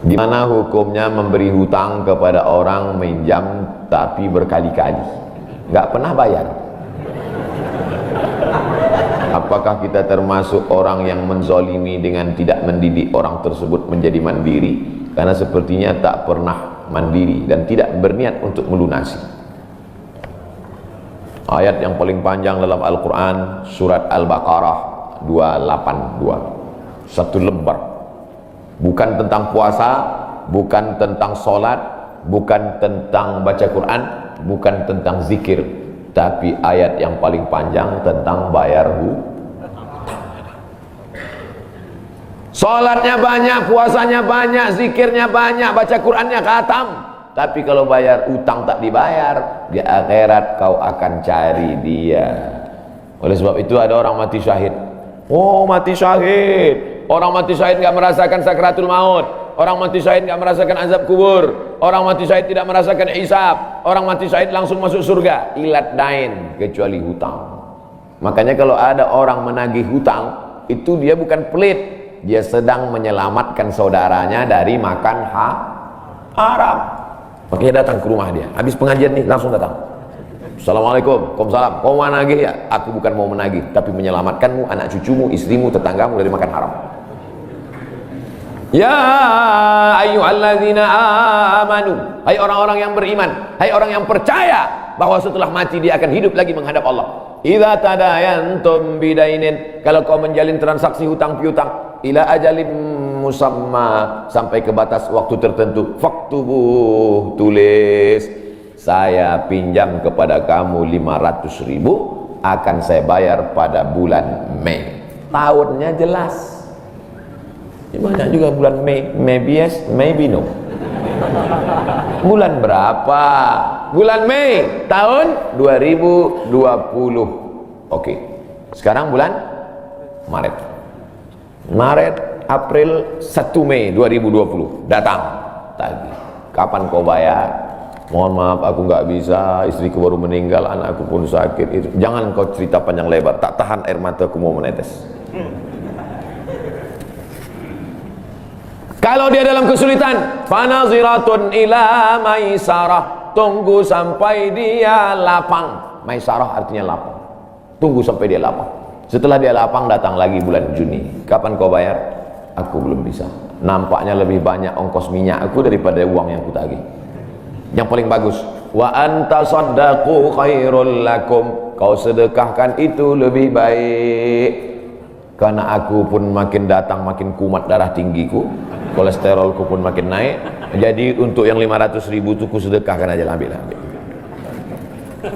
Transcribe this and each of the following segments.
Gimana hukumnya memberi hutang kepada orang minjam tapi berkali-kali nggak pernah bayar? Apakah kita termasuk orang yang menzolimi dengan tidak mendidik orang tersebut menjadi mandiri, karena sepertinya tak pernah mandiri dan tidak berniat untuk melunasi? Ayat yang paling panjang dalam Al-Quran, surat Al-Baqarah 282, satu lembar. Bukan tentang puasa, bukan tentang sholat, bukan tentang baca Quran, bukan tentang zikir, tapi ayat yang paling panjang tentang bayar hutang. Sholatnya banyak, puasanya banyak, zikirnya banyak, baca Qurannya khatam, tapi kalau bayar utang tak dibayar, di akhirat kau akan cari dia. Oleh sebab itu ada orang mati syahid. Oh, mati syahid. Orang mati syahid nggak merasakan sakratul maut. Orang mati syahid nggak merasakan azab kubur. Orang mati syahid tidak merasakan hisab. Orang mati syahid langsung masuk surga. Ilat dain, kecuali hutang. Makanya kalau ada orang menagih hutang, itu dia bukan pelit, dia sedang menyelamatkan saudaranya dari makan haram. Makanya datang ke rumah dia. Habis pengajian nih langsung datang. Assalamualaikum, waalaikumsalam. Kau mau menagih ya? Aku bukan mau menagih, tapi menyelamatkanmu, anak cucumu, istrimu, tetanggamu dari makan haram. Ya ayyuhalladzina amanu, hai orang-orang yang beriman, hai orang yang percaya bahwa setelah mati dia akan hidup lagi menghadap Allah. Idza tadayantum bidainin, kalau kau menjalin transaksi hutang piutang, ila ajalim musamma, sampai ke batas waktu tertentu, faktubuh, tulis, saya pinjam kepada kamu 500.000, akan saya bayar pada bulan Mei. Tahunnya jelas. Banyak juga bulan Mei, maybe yes, maybe no. Bulan berapa? Bulan Mei tahun 2020. Oke. Sekarang bulan Maret. Maret, April, 1 Mei 2020 datang tadi. Kapan kau bayar? Mohon maaf, aku nggak bisa, istriku baru meninggal, anakku pun sakit. Jangan kau cerita panjang lebar, tak tahan air mataku mau menetes. Kalau dia dalam kesulitan, fanaziratun ila maisarah, tunggu sampai dia lapang. Maisarah artinya lapang. Tunggu sampai dia lapang. Setelah dia lapang, datang lagi bulan Juni. Kapan kau bayar? Aku belum bisa. Nampaknya lebih banyak ongkos minyak aku daripada uang yang aku tagih. Yang paling bagus, wa anta saddaqu khairul lakum, kau sedekahkan itu lebih baik. Karena aku pun makin datang makin kumat darah tinggiku, kolesterolku pun makin naik. Jadi untuk yang 500.000 itu ku sedekahkan aja, ambil.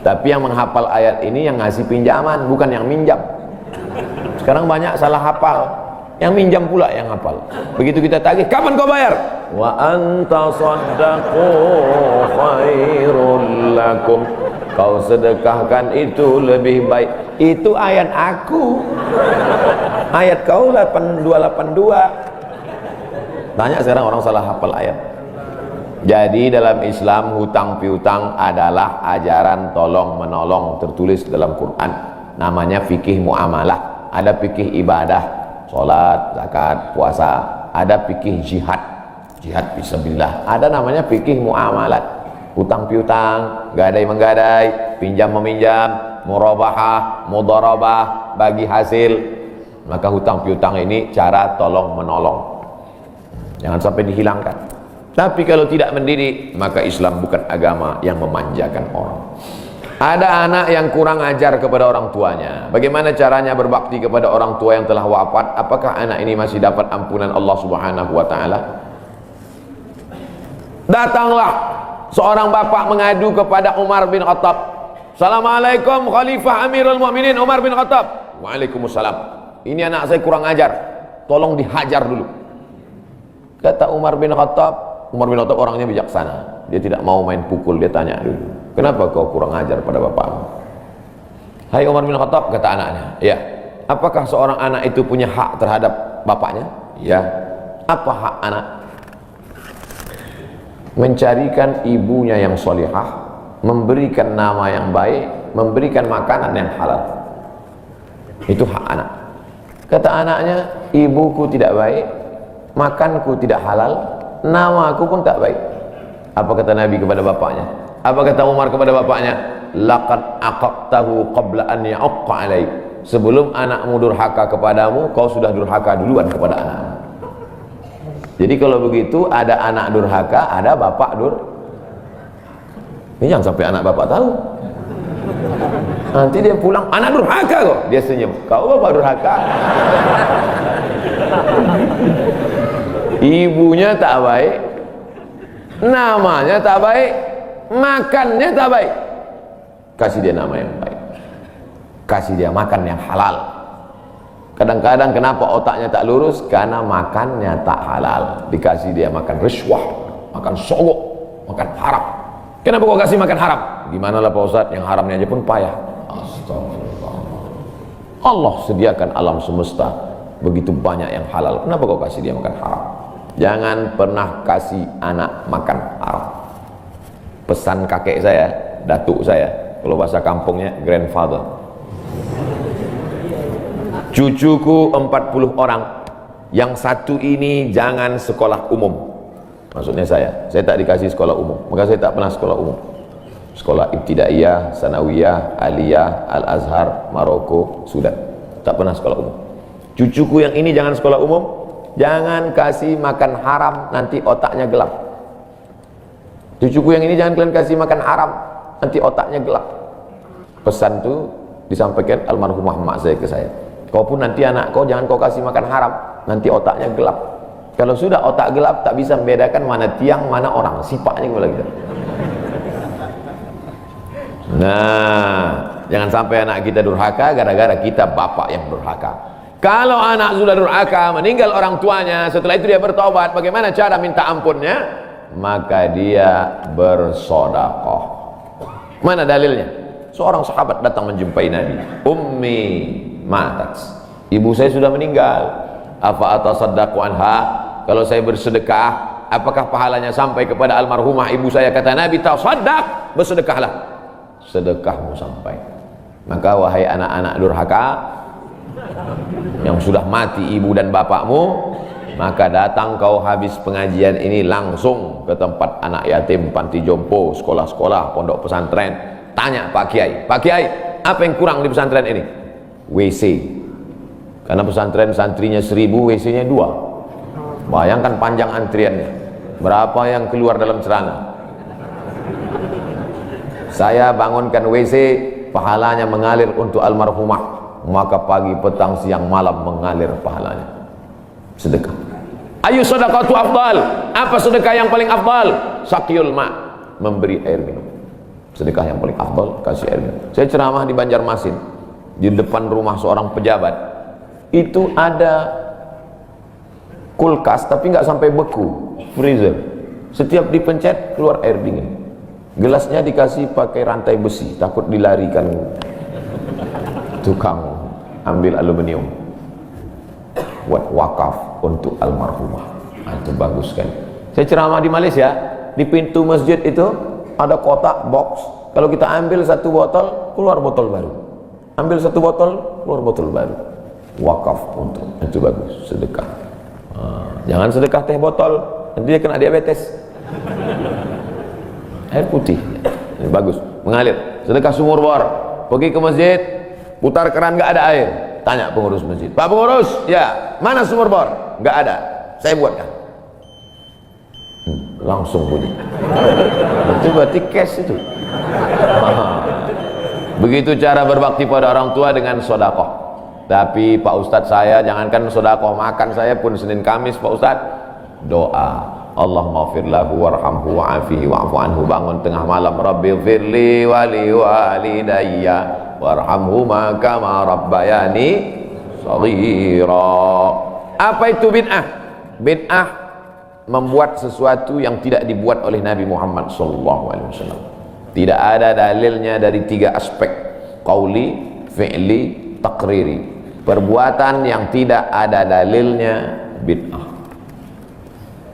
Tapi yang menghafal ayat ini yang ngasih pinjaman, bukan yang minjam. Sekarang banyak salah hafal, yang minjam pula yang hafal. Begitu kita tagih, kapan kau bayar? Wa anta saddaqu khairul lakum, kau sedekahkan itu lebih baik. Itu ayat aku. Ayat kau 8282. Banyak sekarang orang salah hafal ayat. Jadi dalam Islam hutang piutang adalah ajaran tolong menolong, tertulis dalam Quran. Namanya fikih muamalah. Ada fikih ibadah, sholat, zakat, puasa. Ada fikih jihad, jihad fisabilillah. Ada namanya fikih muamalat. Hutang piutang, gadai menggadai, pinjam meminjam, murabahah, mudharabah, bagi hasil. Maka hutang piutang ini cara tolong menolong, jangan sampai dihilangkan. Tapi kalau tidak mendidik, maka Islam bukan agama yang memanjakan orang. Ada anak yang kurang ajar kepada orang tuanya, bagaimana caranya berbakti kepada orang tua yang telah wafat? Apakah anak ini masih dapat ampunan Allah Subhanahu wa ta'ala? Datanglah seorang bapak mengadu kepada Umar bin Khattab. Assalamualaikum Khalifah Amirul Mukminin Umar bin Khattab. Waalaikumsalam. Ini anak saya kurang ajar, tolong dihajar dulu. Kata Umar bin Khattab orangnya bijaksana, dia tidak mau main pukul. Dia tanya dulu, kenapa kau kurang ajar pada bapakmu? Hai Umar bin Khattab, kata anaknya, ya, apakah seorang anak itu punya hak terhadap bapaknya? Ya. Apa hak anak? Mencarikan ibunya yang solihah, memberikan nama yang baik, memberikan makanan yang halal. Itu hak anak. Kata anaknya, ibuku tidak baik, makanku tidak halal, nama aku pun tak baik. Apa kata Nabi kepada bapaknya? Apa kata Umar kepada bapaknya? Laqad aqaqtahu qabla an ya'aqqa alaik. Sebelum anakmu durhaka kepadamu, kau sudah durhaka duluan kepada anakmu. Jadi kalau begitu, ada anak durhaka, ada bapak ini jangan sampai anak bapak tahu. Nanti dia pulang, anak durhaka kok. Dia senyum, kau bapak durhaka. Ibunya tak baik, namanya tak baik, makannya tak baik. Kasih dia nama yang baik, kasih dia makan yang halal. Kadang-kadang kenapa otaknya tak lurus? Karena makannya tak halal. Dikasih dia makan riswah, makan sogok, makan haram. Kenapa kau kasih makan haram? Gimana lah Pak Ustadz, yang haramnya aja pun payah. Astagfirullah. Allah sediakan alam semesta begitu banyak yang halal. Kenapa kau kasih dia makan haram? Jangan pernah kasih anak makan haram. Pesan kakek saya, datuk saya, kalau bahasa kampungnya grandfather. Cucuku 40 orang, yang satu ini jangan sekolah umum. Maksudnya saya tak dikasih sekolah umum, maka saya tak pernah sekolah umum. Sekolah ibtidaiyah, sanawiyah, aliyah, al-azhar, Maroko, Sudan. Tak pernah sekolah umum. Cucuku yang ini jangan sekolah umum, jangan kasih makan haram, nanti otaknya gelap. Cucuku yang ini jangan kalian kasih makan haram, nanti otaknya gelap. Pesan itu disampaikan almarhumah mak saya ke saya. Kau pun nanti anak kau jangan kau kasih makan haram, nanti otaknya gelap. Kalau sudah otak gelap, tak bisa membedakan mana tiang, mana orang, sifatnya kepala kita. Nah, jangan sampai anak kita durhaka gara-gara kita bapak yang durhaka. Kalau anak sudah durhaka, meninggal orang tuanya, setelah itu dia bertobat, bagaimana cara minta ampunnya? Maka dia bersedekah. Mana dalilnya? Seorang sahabat datang menjumpai Nabi. Ummi matat, ibu saya sudah meninggal. Apa atasaddaqu anha? Kalau saya bersedekah, apakah pahalanya sampai kepada almarhumah ibu saya? Kata Nabi, tasaddaq, bersedekahlah, sedekahmu sampai. Maka wahai anak-anak durhaka yang sudah mati ibu dan bapakmu, maka datang kau habis pengajian ini langsung ke tempat anak yatim, panti jompo, sekolah-sekolah, pondok pesantren. Tanya Pak Kiai, Pak Kiai, apa yang kurang di pesantren ini? WC. Karena pesantren santrinya 1000, WC-nya 2. Bayangkan panjang antriannya. Berapa yang keluar dalam celana? Saya bangunkan WC, pahalanya mengalir untuk almarhumah. Maka pagi, petang, siang, malam mengalir pahalanya. Sedekah. Ayu sedekah tu afdal. Apa sedekah yang paling afdal? Saqiyul ma, memberi air minum. Sedekah yang paling afdal, kasih air minum. Saya ceramah di Banjarmasin, di depan rumah seorang pejabat. Itu ada kulkas tapi nggak sampai beku, freezer. Setiap dipencet keluar air dingin. Gelasnya dikasih pakai rantai besi, takut dilarikan tukang ambil aluminium. Buat wakaf untuk almarhumah. Itu bagus kan. Saya ceramah di Malaysia, di pintu masjid itu ada kotak box. Kalau kita ambil satu botol, keluar botol baru. Ambil satu botol, keluar botol baru. Wakaf untuk, itu bagus, sedekah. Jangan sedekah teh botol, nanti dia kena diabetes. Air putih, ini bagus, mengalir. Sedekah sumur bor, pergi ke masjid, putar keran nggak ada air. Tanya pengurus masjid, Pak pengurus, ya mana sumur bor? Nggak ada, saya buatkan. Langsung bunyi. Itu berarti cash itu. Begitu cara berbakti pada orang tua dengan sedekah. Tapi Pak Ustadz saya, jangankan sedekah, makan saya pun Senin Kamis Pak Ustadz doa, Allahumma ighfir lahu warhamhu wa'afihi wa'fu anhu. Bangun tengah malam, Rabbighfirli wa li walidayya warhamhuma kama rabbayani shaghira. Apa itu bid'ah? Bid'ah membuat sesuatu yang tidak dibuat oleh Nabi Muhammad SAW. Tidak ada dalilnya dari 3 aspek: qauli, fi'li, takriri. Perbuatan yang tidak ada dalilnya bid'ah.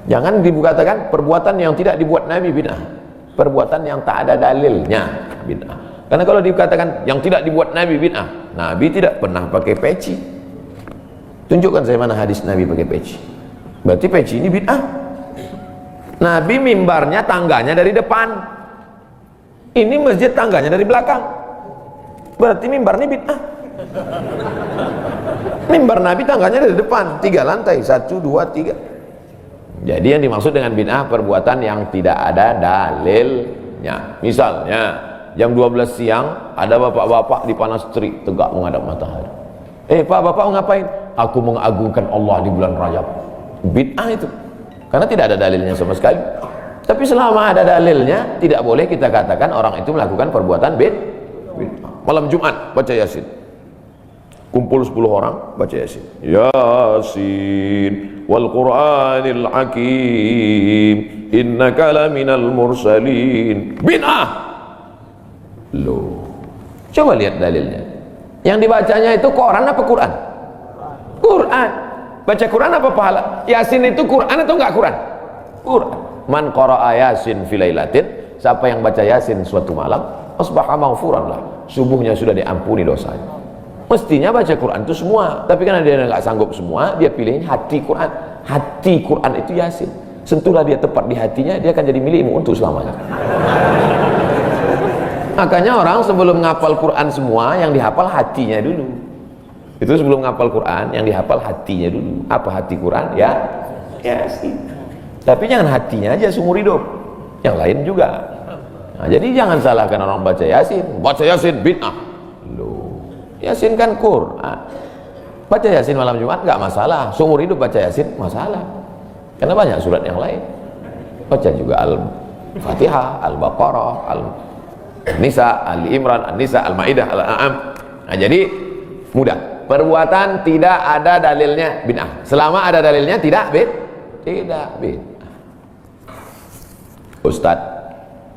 Jangan dikatakan perbuatan yang tidak dibuat Nabi bid'ah. Perbuatan yang tak ada dalilnya bid'ah. Karena kalau dikatakan yang tidak dibuat Nabi bid'ah, Nabi tidak pernah pakai peci. Tunjukkan saya mana hadis Nabi pakai peci. Berarti peci ini bid'ah. Nabi mimbarnya tangganya dari depan, ini masjid tangganya dari belakang, berarti mimbar ini bid'ah. Mimbar Nabi tangganya dari depan, 3 lantai, 1, 2, 3. Jadi yang dimaksud dengan bid'ah perbuatan yang tidak ada dalilnya. Misalnya jam 12 siang ada bapak-bapak di panas terik tegak menghadap matahari. Pak, bapak ngapain? Aku mengagungkan Allah di bulan Rajab. Bid'ah itu, karena tidak ada dalilnya sama sekali. Tapi selama ada dalilnya, tidak boleh kita katakan orang itu melakukan perbuatan bid'ah. Malam Jumat baca Yasin, kumpul 10 orang baca Yasin. Yasin wal Qur'anil Hakim innaka laminal mursalin. Bid'ah. Loh, coba lihat dalilnya. Yang dibacanya itu Quran apa Quran? Quran. Baca Quran apa pahala? Yasin itu Quran atau enggak Quran? Quran. Man qara'a Yasin fi lailatin, siapa yang baca Yasin suatu malam, asbaha maghfuran lah, subuhnya sudah diampuni dosanya. Mestinya baca Quran itu semua, tapi karena dia nggak sanggup semua, dia pilih hati Quran. Hati Quran itu Yasin. Sentuhlah dia tepat di hatinya, dia akan jadi milikmu untuk selamanya. Makanya orang sebelum ngapal Quran semua, yang dihafal hatinya dulu. Itu sebelum ngapal Quran, yang dihafal hatinya dulu. Apa hati Quran? Ya Yasin. Tapi jangan hatinya aja seumur hidup, yang lain juga. Nah, jadi jangan salahkan orang baca Yasin. Baca Yasin bid'ah. Loh, Yasin kan Quran. Baca Yasin malam Jumat nggak masalah. Seumur hidup baca Yasin masalah. Karena banyak surat yang lain. Baca juga Al-Fatihah, Al-Baqarah, Al-Nisa, Al-Imran, Al-Nisa, Al-Maidah, Al-An'am. Nah, jadi mudah. Perbuatan tidak ada dalilnya bid'ah. Selama ada dalilnya tidak bid'ah. Ustadz,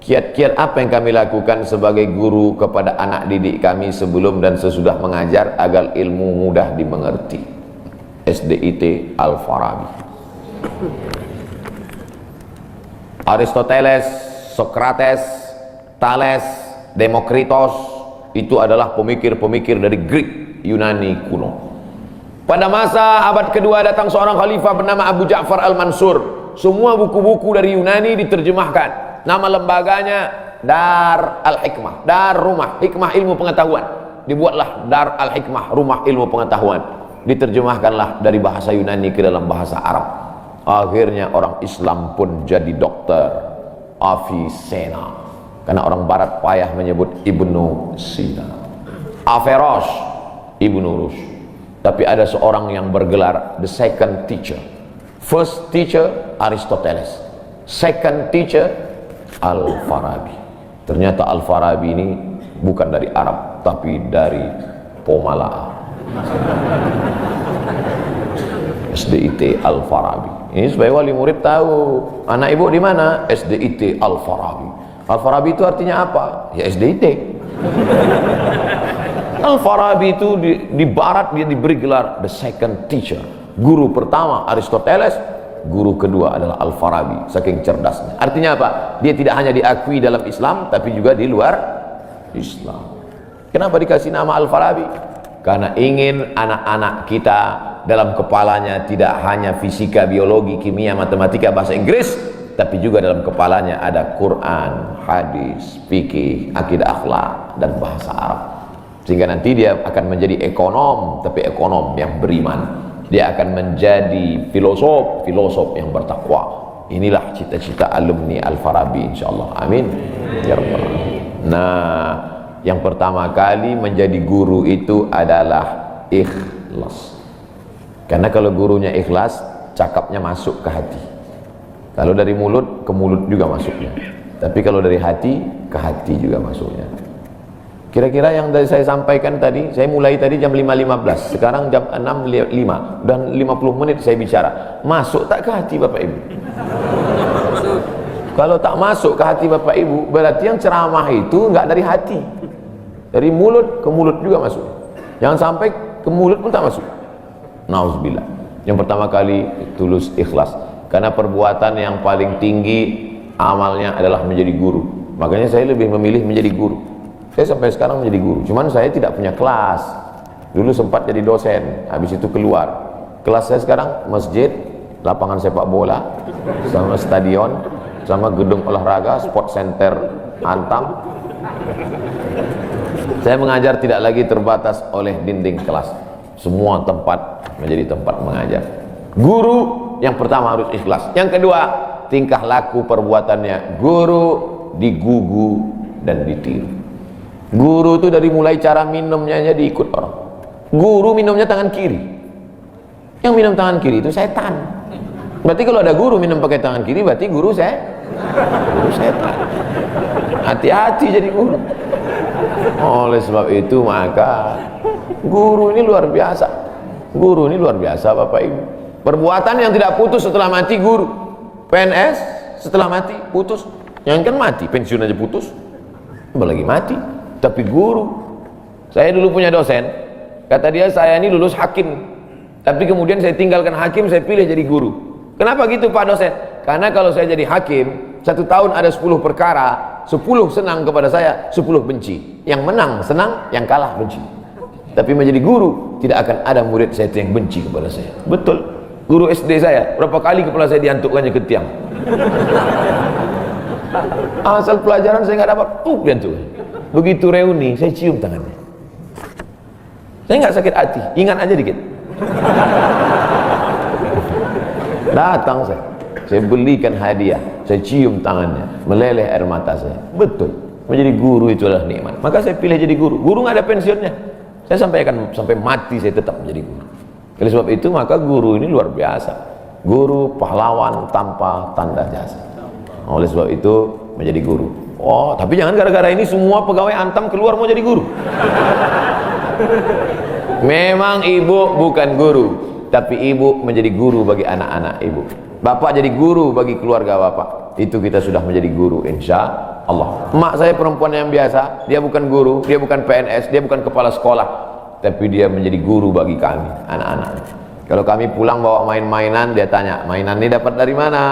kiat-kiat apa yang kami lakukan sebagai guru kepada anak didik kami sebelum dan sesudah mengajar agar ilmu mudah dimengerti? SDIT Al-Farabi. Aristoteles, Socrates, Thales, Demokritos itu adalah pemikir-pemikir dari Greek Yunani kuno. Pada masa abad kedua datang seorang khalifah bernama Abu Ja'far Al-Mansur. Semua buku-buku dari Yunani diterjemahkan. Nama lembaganya Dar Al-Hikmah, Dar Rumah Hikmah Ilmu Pengetahuan. Dibuatlah Dar Al-Hikmah, Rumah Ilmu Pengetahuan. Diterjemahkanlah dari bahasa Yunani ke dalam bahasa Arab. Akhirnya orang Islam pun jadi dokter Avicenna, karena orang Barat payah menyebut Ibnu Sina. Averroes, Ibnu Rushd. Tapi ada seorang yang bergelar the second teacher. First teacher Aristoteles, second teacher Al-Farabi. Ternyata Al-Farabi ini bukan dari Arab, tapi dari Pomala. SDIT Al-Farabi. Ini supaya wali murid tahu, anak ibu di mana? SDIT Al-Farabi. Al-Farabi itu artinya apa? Ya SDIT. Al-Farabi itu di barat dia diberi gelar the second teacher. Guru pertama Aristoteles, guru kedua adalah Al-Farabi, saking cerdasnya. Artinya apa? Dia tidak hanya diakui dalam Islam, tapi juga di luar Islam. Kenapa dikasih nama Al-Farabi? Karena ingin anak-anak kita dalam kepalanya tidak hanya fisika, biologi, kimia, matematika, bahasa Inggris, tapi juga dalam kepalanya ada Quran, hadis, fikih, akidah akhlak, dan bahasa Arab. Sehingga nanti dia akan menjadi ekonom, tapi ekonom yang beriman. Dia akan menjadi filosof yang bertakwa. Inilah cita-cita alumni Al-Farabi, insyaallah. Amin ya rabbal alamin. Nah, yang pertama kali menjadi guru itu adalah ikhlas. Karena kalau gurunya ikhlas, cakapnya masuk ke hati. Kalau dari mulut, ke mulut juga masuknya. Tapi kalau dari hati, ke hati juga masuknya. Kira-kira yang saya sampaikan tadi, saya mulai tadi jam 5.15, sekarang jam 6.05, dan 50 menit saya bicara. Masuk tak ke hati Bapak Ibu? Kalau tak masuk ke hati Bapak Ibu, berarti yang ceramah itu enggak dari hati. Dari mulut ke mulut juga masuk. Jangan sampai ke mulut pun tak masuk. Nauzubillah. Yang pertama kali tulus ikhlas. Karena perbuatan yang paling tinggi amalnya adalah menjadi guru. Makanya saya lebih memilih menjadi guru. Saya sampai sekarang menjadi guru, cuman saya tidak punya kelas. Dulu sempat jadi dosen, habis itu keluar. Kelas saya sekarang masjid, lapangan sepak bola, sama stadion, sama gedung olahraga sport center Antam. Saya mengajar tidak lagi terbatas oleh dinding kelas, semua tempat menjadi tempat mengajar. Guru yang pertama harus ikhlas, yang kedua tingkah laku perbuatannya guru digugu dan ditiru. Guru itu dari mulai cara minumnya aja diikut orang. Guru minumnya tangan kiri, yang minum tangan kiri itu setan. Berarti kalau ada guru minum pakai tangan kiri, berarti guru setan. Hati-hati jadi guru. Oleh sebab itu maka guru ini luar biasa. Guru ini luar biasa Bapak Ibu. Perbuatan yang tidak putus setelah mati guru. PNS setelah mati putus. Yang kan mati, pensiun aja putus, apalagi mati. Tapi guru, saya dulu punya dosen, kata dia saya ini lulus hakim, tapi kemudian saya tinggalkan hakim, saya pilih jadi guru. Kenapa gitu Pak dosen? Karena kalau saya jadi hakim, 1 tahun ada 10 perkara, 10 senang kepada saya, 10 benci. Yang menang senang, yang kalah benci. Tapi menjadi guru, tidak akan ada murid saya yang benci kepada saya. Betul. Guru SD saya, berapa kali kepala saya diantukkannya ke tiang. Asal pelajaran saya nggak dapat, diantuk. Begitu reuni, saya cium tangannya. Saya nggak sakit hati, ingat aja dikit. Datang saya belikan hadiah, saya cium tangannya, meleleh air mata saya. Betul, menjadi guru itu adalah nikmat. Maka saya pilih jadi guru. Guru nggak ada pensiunnya. Saya sampaikan sampai mati saya tetap menjadi guru. Oleh sebab itu maka guru ini luar biasa. Guru pahlawan tanpa tanda jasa. Oleh sebab itu menjadi guru. Oh, tapi jangan gara-gara ini semua pegawai Antam keluar mau jadi guru. Memang ibu bukan guru, tapi ibu menjadi guru bagi anak-anak ibu. Bapak jadi guru bagi keluarga bapak. Itu kita sudah menjadi guru insya Allah. Emak saya perempuan yang biasa, dia bukan guru, dia bukan PNS, dia bukan kepala sekolah, tapi dia menjadi guru bagi kami, anak-anak. Kalau kami pulang bawa main-mainan, dia tanya, mainan ini dapat dari mana?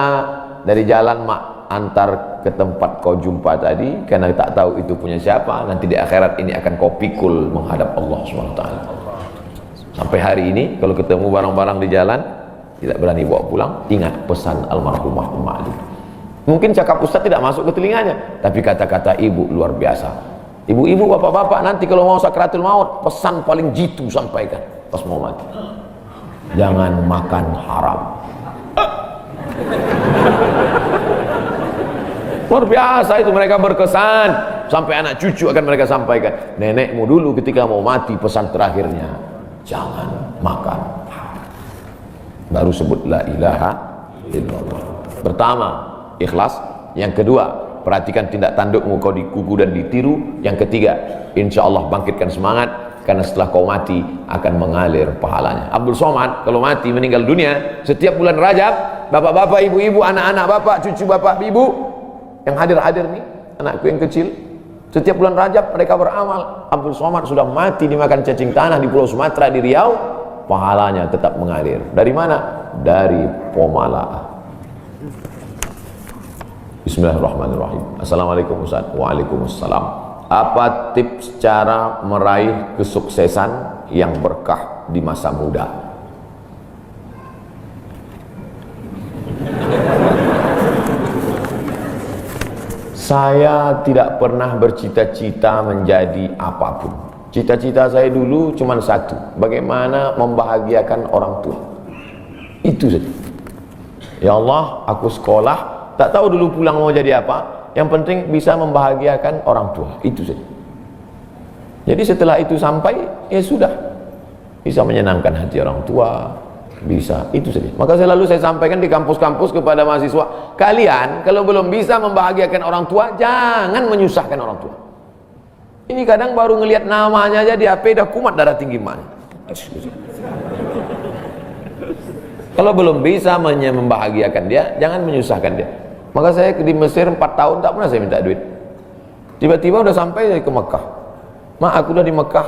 Dari jalan mak, antar ke tempat kau jumpa tadi, karena tak tahu itu punya siapa. Nanti di akhirat ini akan kau pikul menghadap Allah SWT. Sampai hari ini kalau ketemu barang-barang di jalan tidak berani bawa pulang, ingat pesan almarhumah Ummah Ali. Mungkin cakap ustaz tidak masuk ke telinganya, tapi kata-kata ibu luar biasa. Ibu-ibu, bapak-bapak, nanti kalau mau sakratul maut, pesan paling jitu sampaikan pas mau mati, jangan makan haram. Luar biasa itu, mereka berkesan sampai anak cucu akan mereka sampaikan. Nenekmu dulu ketika mau mati pesan terakhirnya, jangan makan haram. Baru sebut la ilaha illallah. Pertama, ikhlas. Yang kedua, perhatikan tindak tandukmu, kau dikuku dan ditiru. Yang ketiga, insya Allah bangkitkan semangat, karena setelah kau mati akan mengalir pahalanya. Abdul Somad kalau mati meninggal dunia, setiap bulan Rajab, bapak-bapak, ibu-ibu, anak-anak bapak, cucu bapak, ibu yang hadir-hadir nih, anakku yang kecil, setiap bulan Rajab mereka beramal. Abdul Somad sudah mati dimakan cacing tanah di Pulau Sumatera, di Riau, pahalanya tetap mengalir. Dari mana? Dari Pomala. Bismillahirrahmanirrahim. Assalamualaikum Ustaz. Waalaikumsalam. Apa tips cara meraih kesuksesan yang berkah di masa muda? Saya tidak pernah bercita-cita menjadi apapun. Cita-cita saya dulu cuma satu, bagaimana membahagiakan orang tua. Itu saja. Ya Allah, aku sekolah, tak tahu dulu pulang mau jadi apa, yang penting bisa membahagiakan orang tua. Itu saja. Jadi setelah itu sampai, ya sudah, bisa menyenangkan hati orang tua, bisa, itu saja. Maka selalu saya sampaikan di kampus-kampus kepada mahasiswa, kalian kalau belum bisa membahagiakan orang tua, jangan menyusahkan orang tua. Ini kadang baru ngelihat namanya aja di HP dah kumat darah tinggi mana. Kalau belum bisa membahagiakan dia, jangan menyusahkan dia. Maka saya di Mesir 4 tahun tak pernah saya minta duit. Tiba-tiba udah sampai ke Mekah. Mak, aku udah di Mekah.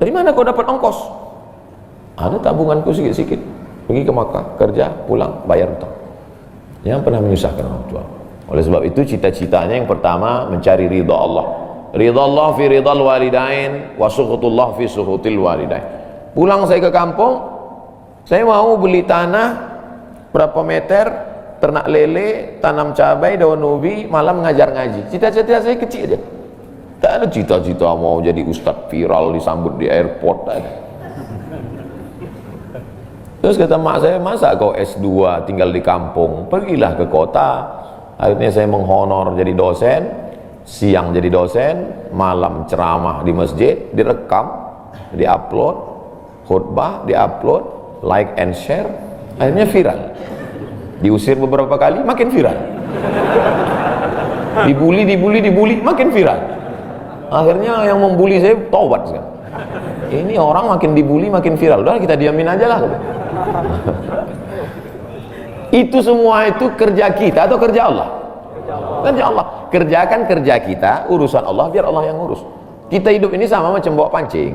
Dari mana kau dapat ongkos? Ada tabunganku sikit-sikit. Pergi ke Mekah, kerja, pulang, bayar utang. Jangan pernah menyusahkan orang tua. Oleh sebab itu cita-citanya yang pertama mencari ridha Allah. Ridha Allah fi ridhal walidain wa sukhutullah fi sukhutil walidain. Pulang saya ke kampung, saya mau beli tanah berapa meter, ternak lele, tanam cabai, daun ubi, malam ngajar ngaji. Cita-cita saya kecil aja. Tak ada cita-cita mau jadi ustadz viral disambut di airport aja. Terus kata mak saya, masa kau S2 tinggal di kampung, pergilah ke kota. Akhirnya saya menghonor jadi dosen, siang jadi dosen, malam ceramah di masjid, direkam, diupload, khutbah diupload, like and share, akhirnya viral. Diusir beberapa kali, makin viral. Dibully, makin viral. Akhirnya yang membuli saya taubat sekarang. Ini orang makin dibully makin viral. Udah kita diamin aja lah. Itu semua itu kerja kita atau kerja Allah? Kerja Allah. Kerjakan kerja kita, urusan Allah, biar Allah yang urus. Kita hidup ini sama macam bawa pancing.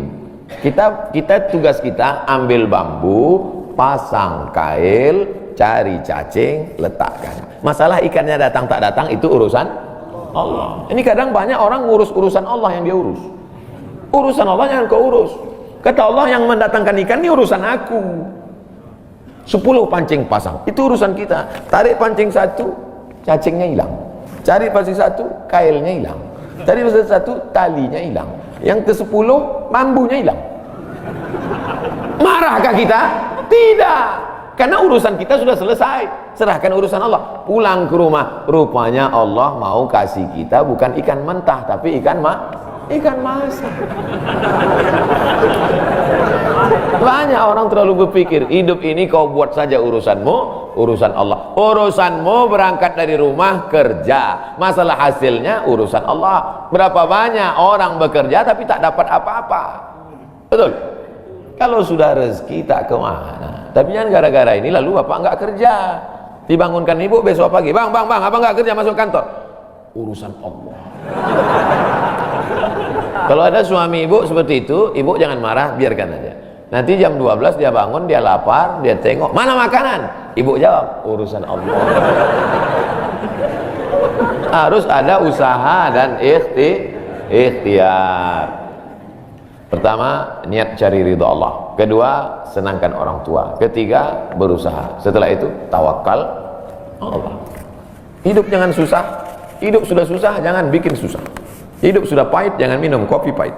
Kita tugas kita ambil bambu, pasang kail, cari cacing, letakkan. Masalah ikannya datang tak datang itu urusan Allah. Ini kadang banyak orang ngurus urusan Allah yang dia urus. Urusan Allah yang kau urus. Kata Allah, yang mendatangkan ikan ini urusan aku. 10 pancing pasang, itu urusan kita. Tarik pancing satu, cacingnya hilang. Cari pancing satu, kailnya hilang. Cari pancing satu, talinya hilang. Yang ke-10, bambunya hilang. Marahkah kita? Tidak. Karena urusan kita sudah selesai. Serahkan urusan Allah. Pulang ke rumah, rupanya Allah mau kasih kita bukan ikan mentah, tapi ikan masak. Banyak orang terlalu berpikir hidup ini kau buat saja urusanmu, urusan Allah. Urusanmu berangkat dari rumah kerja, masalah hasilnya urusan Allah. Berapa banyak orang bekerja tapi tak dapat apa-apa. Betul? Kalau sudah rezeki tak kemana. Tapi jangan gara-gara ini lalu bapak enggak kerja. Dibangunkan ibu besok pagi, bang, abang enggak kerja, masuk kantor. Urusan Allah. Kalau ada suami ibu seperti itu, ibu jangan marah, biarkan aja. Nanti jam 12 dia bangun, dia lapar, dia tengok, mana makanan? Ibu jawab, urusan Allah. Harus ada usaha dan ikhtiar. Pertama, niat cari ridha Allah. Kedua, senangkan orang tua. Ketiga, berusaha. Setelah itu, tawakal Allah. Hidup jangan susah. Hidup sudah susah, jangan bikin susah. Hidup sudah pahit, jangan minum kopi pahit.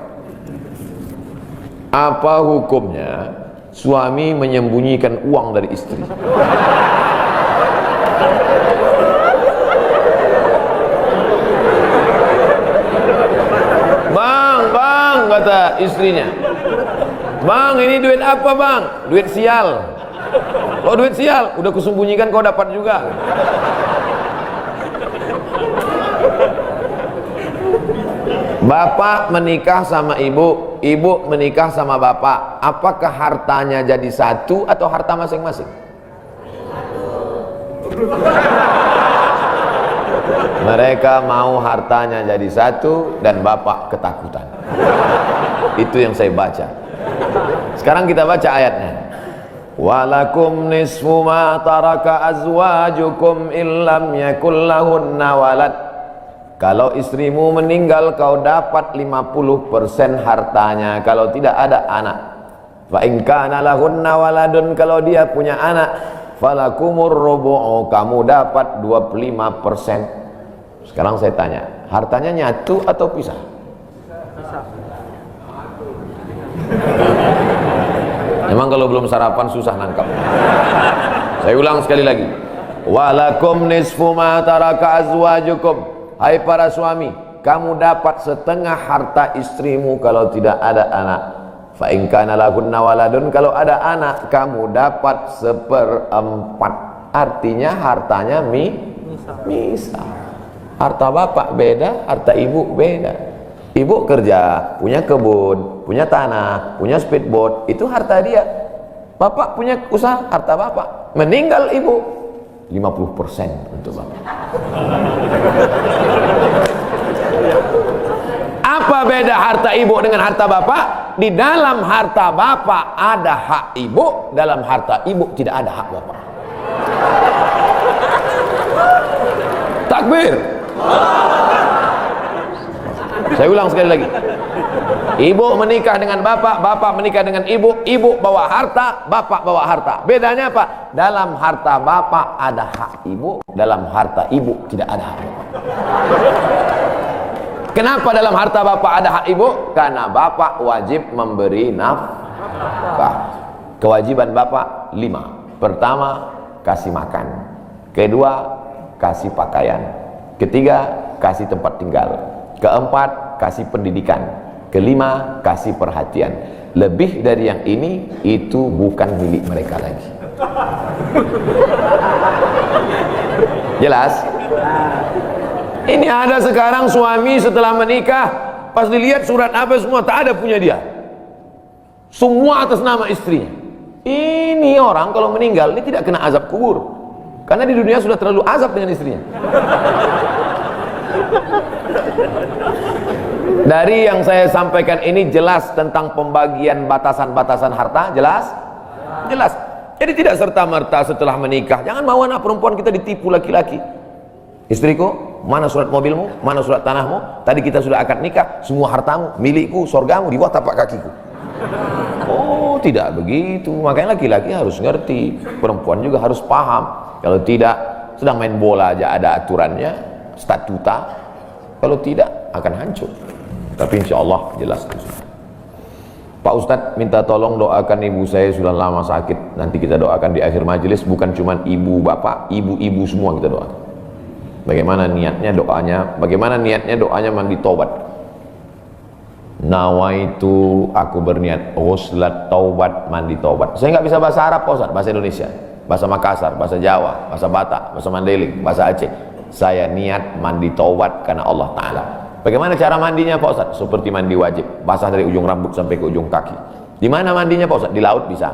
Apa hukumnya suami menyembunyikan uang dari istri? Bang, kata istrinya. Bang, ini duit apa bang? Duit sial. Oh duit sial, udah kusembunyikan kau dapat juga. Bapak menikah sama ibu, ibu menikah sama bapak. Apakah hartanya jadi satu atau harta masing-masing? Mereka mau hartanya jadi satu dan bapak ketakutan. Itu yang saya baca. Sekarang kita baca ayatnya. Walakum nisfu ma taraka azwajukum illam yakul lahunna walad. Kalau istrimu meninggal, kau dapat 50% hartanya kalau tidak ada anak. Fa in kana lahunna waladun, kalau dia punya anak, falakumur rubu'u, kamu dapat 25%. Sekarang saya tanya, hartanya nyatu atau pisah? Memang kalau belum sarapan susah nangkap. Saya ulang sekali lagi. Walakum nisfu ma taraka azwajukum. Hai para suami, kamu dapat setengah harta istrimu kalau tidak ada anak. Fa in kana lahunna waladun, kalau ada anak kamu dapat 1/4. Artinya hartanya misal. Harta bapak beda, harta ibu beda. Ibu kerja, punya kebun, punya tanah, punya speedboat, itu harta dia. Bapak punya usaha, harta bapak. Meninggal ibu, 50% untuk bapak. Apa beda harta ibu dengan harta bapak? Di dalam harta bapak ada hak ibu, dalam harta ibu tidak ada hak bapak. Takbir. Saya ulang sekali lagi. Ibu menikah dengan bapak, bapak menikah dengan ibu, ibu bawa harta, bapak bawa harta. Bedanya apa? dalam harta bapak ada hak ibu, dalam harta ibu tidak ada hak bapak. Kenapa dalam harta bapak ada hak ibu? Karena bapak wajib memberi nafkah. Kewajiban bapak 5. Pertama, kasih makan. Kedua, kasih pakaian. Ketiga, kasih tempat tinggal. Keempat, kasih pendidikan. Kelima, kasih perhatian. Lebih dari yang ini, itu bukan milik mereka lagi. Jelas? Ini ada sekarang suami setelah menikah, pas dilihat surat apa semua, tak ada punya dia. Semua atas nama istrinya. Ini orang kalau meninggal, ini tidak kena azab kubur. Karena di dunia sudah terlalu azab dengan istrinya. Dari yang saya sampaikan ini jelas tentang pembagian batasan-batasan harta, jelas? Jelas. Jadi tidak serta-merta setelah menikah, jangan mau anak perempuan kita ditipu laki-laki. Istriku, mana surat mobilmu, mana surat tanahmu, tadi kita sudah akad nikah, semua hartamu, milikku, sorgamu, di bawah tapak kakiku. Oh, tidak begitu. Makanya laki-laki harus ngerti, perempuan juga harus paham. Kalau tidak, sedang main bola aja ada aturannya, statuta. Kalau tidak, akan hancur. Tapi insya Allah jelas. Pak Ustadz minta tolong doakan ibu saya sudah lama sakit. Nanti kita doakan di akhir majelis, bukan cuma ibu bapak, ibu-ibu semua kita doakan. Bagaimana niatnya doanya? Bagaimana niatnya doanya mandi taubat? Nawaitu, aku berniat ghuslat taubat, mandi taubat. Saya nggak bisa bahasa Arab Pak Ustadz, bahasa Indonesia, bahasa Makassar, bahasa Jawa, bahasa Batak, bahasa Mandailing, bahasa Aceh. Saya niat mandi taubat karena Allah Ta'ala. Bagaimana cara mandinya Pak Ustadz? Seperti mandi wajib, basah dari ujung rambut sampai ke ujung kaki. Di mana mandinya Pak Ustadz? Di laut bisa.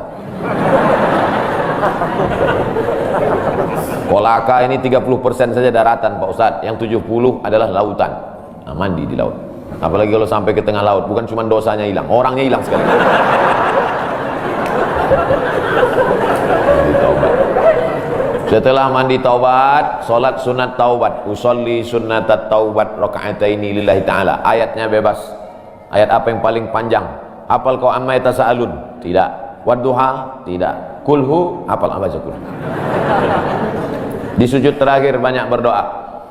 Kolaka ini 30% saja daratan Pak Ustadz, yang 70 adalah lautan. Nah, mandi di laut. Apalagi kalau sampai ke tengah laut, bukan cuma dosanya hilang, orangnya hilang sekali. Setelah mandi taubat, solat sunat taubat, usolli sunnatat taubat raka'ataini lillahi ta'ala. Ayatnya bebas. Ayat apa yang paling panjang? Apal kau amma yatasaalun? Tidak. Wadduha? Tidak. Kulhu? Apal apa baca kulhu? Di sujud terakhir banyak berdoa.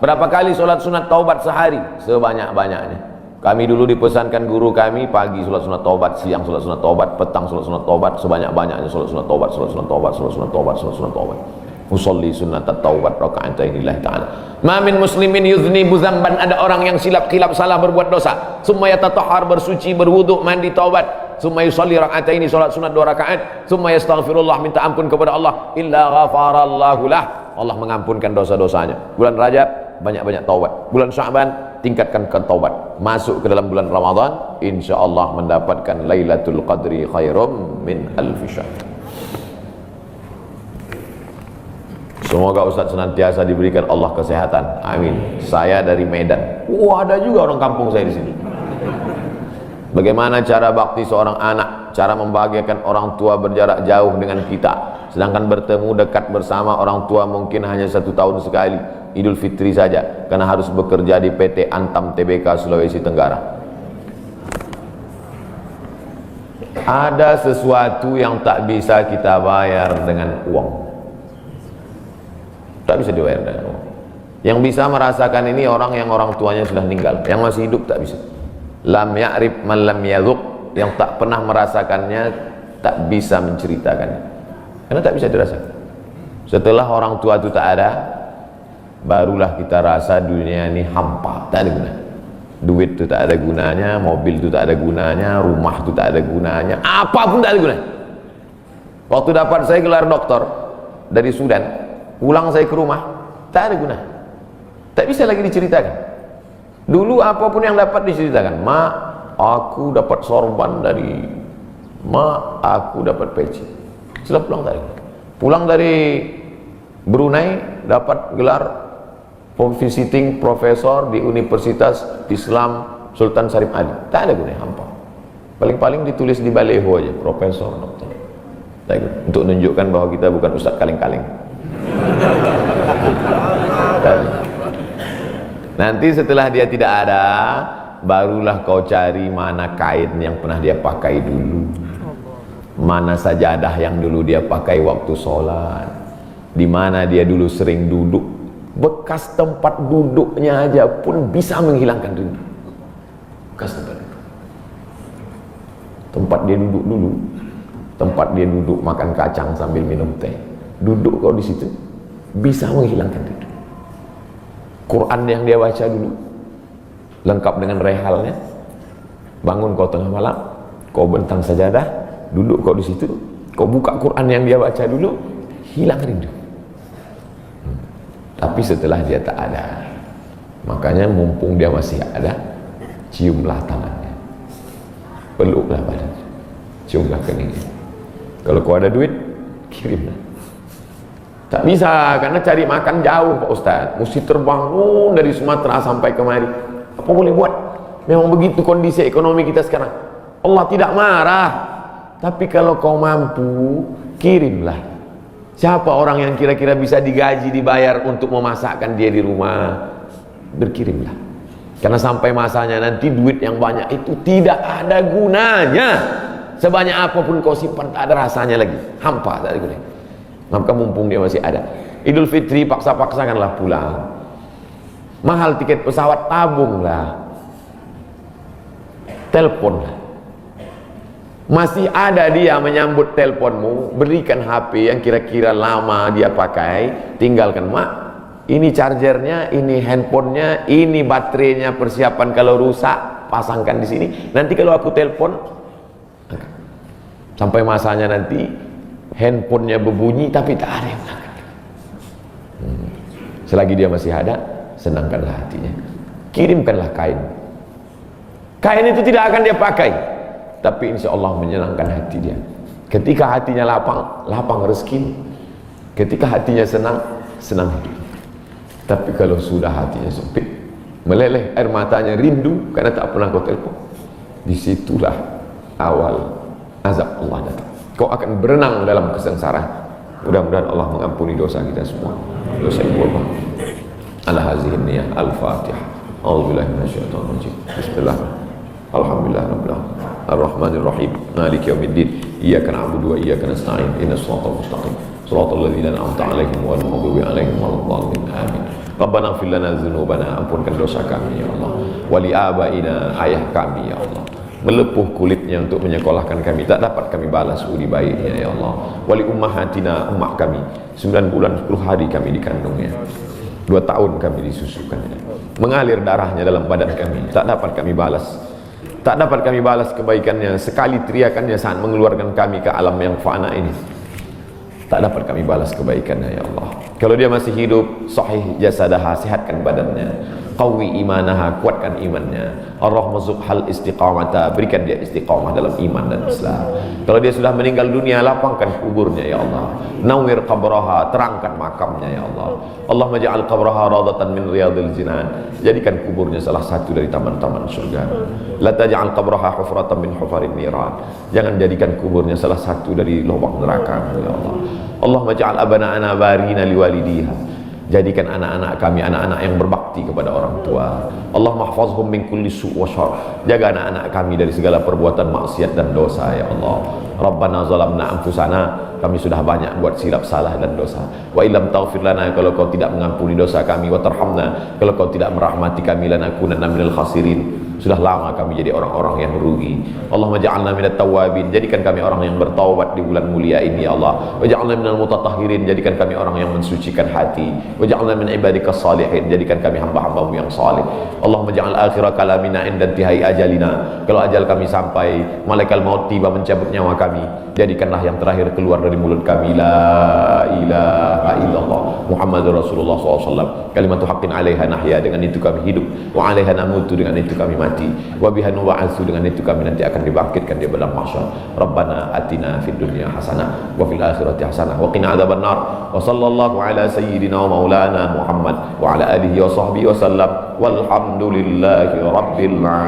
Berapa kali solat sunat taubat sehari? Sebanyak-banyaknya. Kami dulu dipesankan guru kami, pagi solat sunat taubat, siang solat sunat taubat, petang solat sunat taubat, sebanyak-banyaknya solat sunat taubat, solat sunat taubat, solat sunat taubat, solat sunat taubat. Usolli sunnatat taubat raka'ataini lillahi ta'ala. Ma min muslimin yudhnibu dzamban, ada orang yang silap khilaf salah berbuat dosa, summa yatatahhar, bersuci, berwudu, mandi taubat, summa yusolli raka'ataini, salat sunat 2 rakaat, summa yastaghfirullah, minta ampun kepada Allah, illa ghafarallahu lah, Allah mengampunkan dosa-dosanya. Bulan Rajab banyak-banyak taubat, bulan Sya'ban tingkatkan ke taubat, masuk ke dalam bulan Ramadan insyaallah mendapatkan Lailatul Qadri khairum min alfi syahr. Semoga Ustadz senantiasa diberikan Allah kesehatan. Amin. Saya dari Medan. Ada juga orang kampung saya di sini. Bagaimana cara bakti seorang anak? Cara membahagiakan orang tua berjarak jauh dengan kita. Sedangkan bertemu dekat bersama orang tua mungkin hanya 1 tahun sekali. Idul Fitri saja. Karena harus bekerja di PT Antam Tbk Sulawesi Tenggara. Ada sesuatu yang tak bisa kita bayar dengan uang. Tak bisa dibayar dengan uang. Yang bisa merasakan ini orang yang orang tuanya sudah meninggal. Yang masih hidup tak bisa. Lam ya'rif man lam yadhuq, yang tak pernah merasakannya tak bisa menceritakannya. Karena tak bisa dirasakan. Setelah orang tua itu tak ada, barulah kita rasa dunia ini hampa, tak ada guna. Duit itu tak ada gunanya, mobil itu tak ada gunanya, rumah itu tak ada gunanya, apapun tak ada gunanya. Waktu dapat saya gelar doktor dari Sudan, pulang saya ke rumah, tak ada guna, tak bisa lagi diceritakan. Dulu apapun yang dapat diceritakan, mak aku dapat sorban dari, mak aku dapat peci. Setelah pulang dari Brunei dapat gelar visiting profesor di Universitas Islam Sultan Syarif Ali, tak ada gunanya, hampa. Paling-paling ditulis di baleho aja, profesor, doktor, untuk menunjukkan bahwa kita bukan ustadz kaleng-kaleng. Nanti setelah dia tidak ada, barulah kau cari mana kain yang pernah dia pakai dulu, mana sajadah yang dulu dia pakai waktu sholat, di mana dia dulu sering duduk, bekas tempat duduknya aja pun bisa menghilangkan rindu. Bekas tempat duduk, tempat dia duduk dulu, tempat dia duduk makan kacang sambil minum teh, duduk kau di situ bisa menghilangkan rindu. Quran yang dia baca dulu lengkap dengan rehalnya, bangun kau tengah malam, kau bentang sajadah, duduk kau di situ, kau buka Quran yang dia baca dulu, hilang rindu. Tapi setelah dia tak ada, makanya mumpung dia masih ada, ciumlah tangannya, peluklah badannya, ciumlah keningnya. Kalau kau ada duit, kirimlah. Tak bisa, karena cari makan jauh Pak Ustaz, mesti terbang dari Sumatera sampai kemari. Apa boleh buat? Memang begitu kondisi ekonomi kita sekarang. Allah tidak marah, tapi kalau kau mampu, kirimlah. Siapa orang yang kira-kira bisa digaji, dibayar untuk memasakkan dia di rumah? Berkirimlah. Karena sampai masanya nanti duit yang banyak itu tidak ada gunanya. Sebanyak apapun kau simpan, tak ada rasanya lagi, hampa, tak ada gunanya. Maka mumpung dia masih ada, Idul Fitri paksa-paksakanlah pulang. Mahal tiket pesawat, tabunglah, teleponlah. Masih ada dia menyambut teleponmu, berikan HP yang kira-kira lama dia pakai, tinggalkan. Mak, ini chargernya, ini handphonenya, ini baterainya, persiapan kalau rusak pasangkan di sini. Nanti kalau aku telepon, sampai masanya nanti handphonenya berbunyi tapi tak ada yang mengangkat. Selagi dia masih ada, senangkanlah hatinya, kirimkanlah kain. Kain itu tidak akan dia pakai, tapi insya Allah menyenangkan hati dia. Ketika hatinya lapang, lapang rezeki. Ketika hatinya senang, senang hidup. Tapi kalau sudah hatinya sempit, meleleh air matanya, rindu karena tak pernah kau telepon, disitulah awal azab Allah datang. Kau akan berenang dalam kesengsaraan. Mudah-mudahan Allah mengampuni dosa kita semua, dosa ibu bapa. Ala hazihin niyah. Al-Fatihah. A'udzubillahi minasyaitonir rajim. Bismillah. Alhamdulillah rabbil alamin. Ar-Rahmanir Rahim. Maliki yaumiddin. Iyyaka na'budu wa iyyaka nasta'in. Ihdinas siratal mustaqim. Shiratal ladzina an'amta 'alaihim ghairil maghdubi 'alaihim waladdallin. Amin. Rabbana ighfir lana dzunubana, ampunkan dosa kami ya Allah. Wa li abaina, ayah kami ya Allah. Melepuh kulitnya untuk menyekolahkan kami, tak dapat kami balas budi baiknya ya Allah. Wali ummahatina, ummah kami, 9 bulan 10 hari kami dikandungnya, 2 tahun kami disusukannya, mengalir darahnya dalam badan kami, tak dapat kami balas, tak dapat kami balas kebaikannya. Sekali teriakannya saat mengeluarkan kami ke alam yang fana ini, tak dapat kami balas kebaikannya ya Allah. Kalau dia masih hidup, sahih jasadaha, sehatkan badannya, qawi imanaha, kuatkan imannya, ar-rahmazubhal istiqamata, berikan dia istiqamah dalam iman dan Islam. Kalau dia sudah meninggal dunia, lapangkan kuburnya ya Allah. Nawwir qabraha, terangkan makamnya ya Allah. Allah maj'al qabraha radatan min riyadil jinan, jadikan kuburnya salah satu dari taman-taman surga. La taj'al qabraha hufratan min hufarin niran, jangan jadikan kuburnya salah satu dari lubang neraka ya Allah. Allah maj'al abana'ana barina liwalidiha, jadikan anak-anak kami anak-anak yang berbakti kepada orang tua. Allah mahfazhum min kulli su' wa syarr, jaga anak-anak kami dari segala perbuatan maksiat dan dosa ya Allah. Rabbana zalamna anfusana, kami sudah banyak buat silap salah dan dosa. Wa illam taghfir lana, kalau kau tidak mengampuni dosa kami, wa tarhamna, kalau kau tidak merahmati kami, lanakunanna minal khasirin, sudah lama kami jadi orang-orang yang merugi. Allah maj'alna minat tawabin, jadikan kami orang yang bertaubat di bulan mulia ini ya Allah. Waj'alna minal mutatahhirin, jadikan kami orang yang mensucikan hati. Waj'alna min ibadikas salihin, jadikan kami hamba-hambamu yang salih. Allah maj'al akhira kalamina inda intihai ajalina, kalau ajal kami sampai, malaikat maut tiba mencabut nyawa kami, jadikanlah yang terakhir keluar dari mulut kami la ilaha illallah Muhammadur Rasulullah SAW, kalimatu haqqin alaiha nahya, dengan itu kami hidup, wa alaiha namutu, dengan itu kami mati, wa biha nu'azu, dengan itu kami nanti akan dibangkitkan di padang mahsyar. Rabbana atina fid dunya hasanah wa fil akhirati hasanah wa qina adzabannar. Wa sallallahu ala sayyidina wa maulana Muhammad wa ala alihi wa sahbihi wa sallam, walhamdulillahi rabbil alamin.